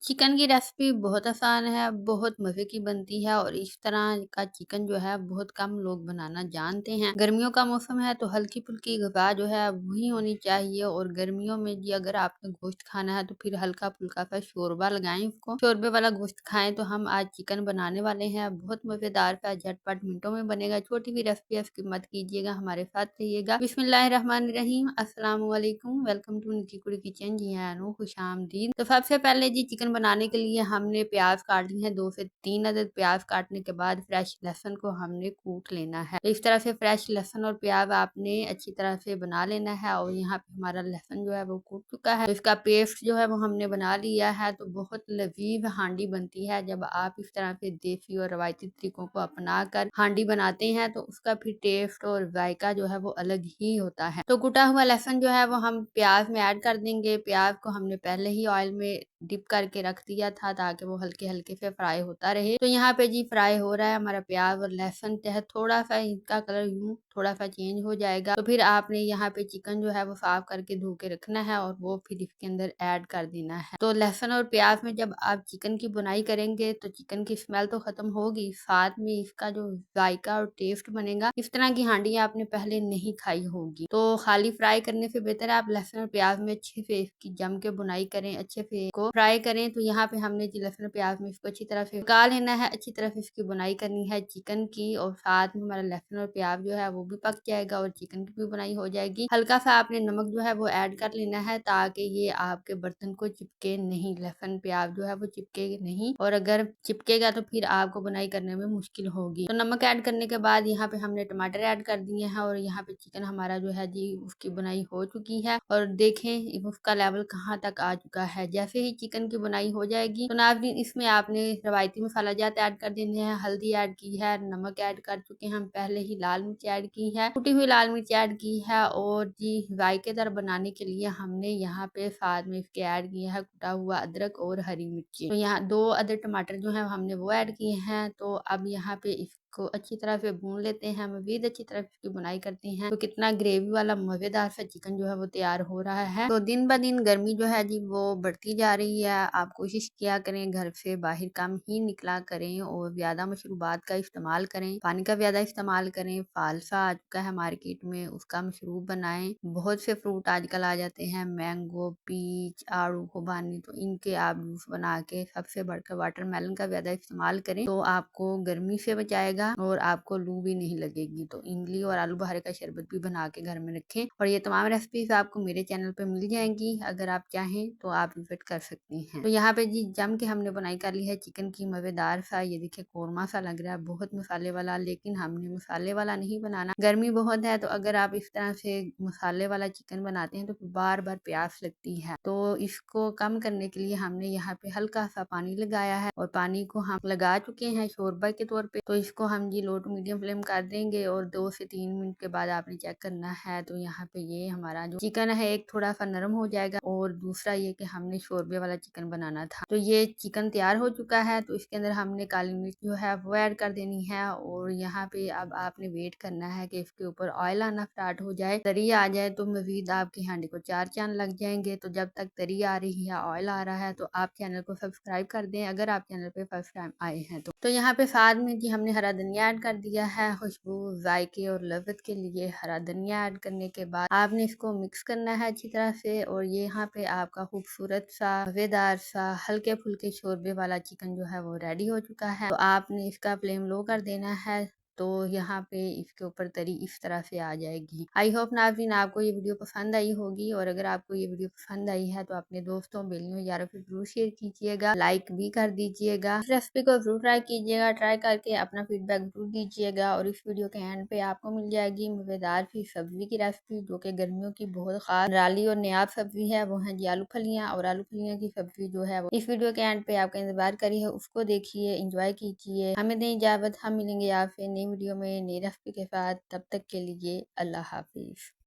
Chicken की recipe बहुत आसान है, बहुत मज़े की बनती है और इस तरह का चिकन जो है बहुत कम लोग बनाना जानते हैं। गर्मियों का मौसम है तो हल्की-फुल्की ग़िज़ा जो है वही होनी चाहिए और गर्मियों में जी अगर आपने गोश्त खाना है तो फिर हल्का-फुल्का सा शोरबा लगाएँ उसको। शोरबे वाला गोश्त खाएँ तो हम आज चिकन बनाने वाले हैं, बहुत मज़ेदार सा झटपट मिनटों में बनेगा। छोटी सी रेसिपी है, स्किप मत कीजिएगा, हमारे साथ रहिएगा। बिस्मिल्लाहिर्रहमानिर्रहीम, अस्सलाम वालेकुम, वेलकम टू निकी कुड़ी किचन। जी हाँ, नो खुशामदीद। तो सबसे पहले जी चिकन बनाने के लिए हमने प्याज काट ली है, 2 से 3 अदद प्याज काटने के बाद फ्रेश लहसुन को हमने कूट लेना है। तो इस तरह से फ्रेश लहसुन और प्याज आपने अच्छी तरह से बना लेना है और यहाँ पे हमारा लहसुन जो है वो कूट चुका है। तो इसका पेस्ट जो है वो हमने बना लिया है। तो बहुत लजीज हांडी बनती है जब आप इस तरह से देसी और रवायती तरीकों को अपना कर हांडी बनाते हैं तो उसका फिर टेस्ट और जायका जो है वो अलग ही होता है। तो कुटा हुआ लहसुन जो है वो हम प्याज में ऐड कर देंगे। प्याज को हमने पहले ही ऑयल में डिप करके रख दिया था ताकि वो हल्के हल्के से फ्राई होता रहे। तो यहाँ पे जी फ्राई हो रहा है हमारा प्याज और लहसुन, चाहे थोड़ा सा इनका कलर यूं थोड़ा सा चेंज हो जाएगा तो फिर आपने यहाँ पे चिकन जो है वो साफ करके धो के रखना है और वो फिर इसके अंदर ऐड कर देना है। तो लहसुन और प्याज में जब आप चिकन की बुनाई करेंगे तो चिकन की स्मेल तो खत्म होगी, साथ में इसका जो जायका और टेस्ट बनेगा, इस तरह की हांडी आपने पहले नहीं खाई होगी। तो खाली फ्राई करने से बेहतर है आप लहसुन और प्याज में अच्छे से इसकी जम के बुनाई करें, अच्छे से को फ्राई करें। तो यहाँ पे हमने जी लहसुन और प्याज में इसको अच्छी तरह से पका लेना है, अच्छी तरह से इसकी बुनाई करनी है चिकन की और साथ में हमारा लहसुन और प्याज जो है वो भी पक जाएगा और चिकन की भी बुनाई हो जाएगी। हल्का सा आपने नमक जो है वो ऐड कर लेना है ताकि ये आपके बर्तन को चिपके नहीं, लहसुन प्याज जो है वो चिपके नहीं और अगर चिपकेगा तो फिर आपको बुनाई करने में मुश्किल होगी। तो नमक ऐड करने के बाद यहाँ पे हमने टमाटर ऐड कर दिए हैं और यहाँ पे चिकन हमारा जो है जी उसकी बुनाई हो चुकी है और देखें उसका लेवल कहाँ तक आ चुका है। जैसे ही चिकन की बुनाई हो जाएगी तो नाज़रीन इसमें आपने रवायती मसाला जात ऐड कर देने हैं, हल्दी ऐड की है, नमक ऐड कर चुके हैं हम पहले ही, लाल मिर्च ऐड की है, कुटी हुई लाल मिर्च ऐड की है और जी जायकेदार बनाने के लिए हमने यहाँ पे साथ में इसके ऐड किया है कुटा हुआ अदरक और हरी मिर्ची। तो यहाँ 2 अदर टमाटर जो है हमने वो ऐड किए हैं। तो अब यहाँ पे इसको अच्छी तरह से भून लेते हैं, मजीद अच्छी तरह से इसकी बुनाई करते हैं। तो कितना ग्रेवी वाला मजेदार सा चिकन जो है वो तैयार हो रहा है। तो दिन ब दिन गर्मी जो है जी वो बढ़ती जा रही है। आप कोशिश किया करें घर से बाहर कम ही निकला करें और ज्यादा मशरूबात का इस्तेमाल करें, पानी का ज्यादा इस्तेमाल करें। फालसा आ चुका है मार्केट में, उसका मशरूब बनाएं। बहुत से फ्रूट आजकल आ जाते हैं, मैंगो, पीच, आड़ू, खुबानी, तो इनके आप जूस बना के, सबसे बढ़कर वाटरमेलन का ज्यादा इस्तेमाल करें तो आपको गर्मी से बचाएगा और आपको लू भी नहीं लगेगी। तो इमली और आलू बुखारे का शरबत भी बना के घर में रखें और ये तमाम रेसिपीज आपको मेरे चैनल पे मिल जाएंगी। अगर आप चाहें तो आप विजिट कर सकती हैं। तो यहाँ पे जी जम के हमने बनाई कर ली है चिकन की मजेदार सा, ये देखिए कोरमा सा लग रहा है, बहुत मसाले वाला, लेकिन हमने मसाले वाला नहीं बनाना, गर्मी बहुत है। तो अगर आप इस तरह से मसाले वाला चिकन बनाते हैं तो बार बार प्यास लगती है। तो इसको कम करने के लिए हमने यहाँ पे हल्का सा पानी लगाया है और पानी को हम लगा चुके हैं शोरबा के तौर पे। तो इसको हम जी लो टू मीडियम फ्लेम कर देंगे और 2 से 3 मिनट के बाद आपने चेक करना है। तो यहाँ पे ये हमारा जो चिकन है एक थोड़ा सा नरम हो जाएगा और दूसरा ये कि हमने शोरबे वाला चिकन बनाना था। तो ये चिकन तैयार हो चुका है। तो इसके अंदर हमने काली मिर्च जो है वो ऐड कर देनी है और यहाँ पे अब आपने वेट करना है कि इसके ऊपर ऑयल आना स्टार्ट हो जाए, तरी आ जाए तो मजीद आपकी हांडी को 4 चांद लग जाएंगे। तो जब तक तरी आ रही है, ऑयल आ रहा है, तो आप चैनल को सब्सक्राइब कर दें अगर आप चैनल पे फर्स्ट टाइम आए हैं। तो यहाँ पे साथ में जी हमने हरा धनिया ऐड कर दिया है, खुशबू, जायके और लज़्ज़त के लिए हरा धनिया ऐड करने के बाद आपने इसको मिक्स करना है अच्छी तरह से और ये यहाँ पे आपका खूबसूरत सा मजेदार सा हल्के फुल्के शोरबे वाला चिकन जो है वो रेडी हो चुका है। तो आपने इसका फ्लेम लो कर देना है। तो यहाँ पे इसके ऊपर तरी इस तरह से आ जाएगी। आई होप नाज़रीन आपको ये वीडियो पसंद आई होगी और अगर आपको ये वीडियो पसंद आई है तो अपने दोस्तों, बेलियों, यारों से जरूर शेयर कीजिएगा, लाइक भी कर दीजिएगा। इस रेसिपी को जरूर ट्राई कीजिएगा, ट्राई करके अपना फीडबैक जरूर दीजिएगा। और इस वीडियो के एंड पे आपको मिल जाएगी मजेदार सी सब्जी की रेसिपी जो कि गर्मियों की बहुत खास निराली और नायाब सब्जी है, वो है जी आलू फलियाँ। और आलू फलियाँ की सब्जी जो है वो इस वीडियो के एंड पे आपका इंतजार करी है, उसको देखिए, इंजॉय कीजिए। हमें दें इजाजत, हम मिलेंगे आपसे नई वीडियो में नई रेसिपी के साथ। तब तक के लिए अल्लाह हाफिज।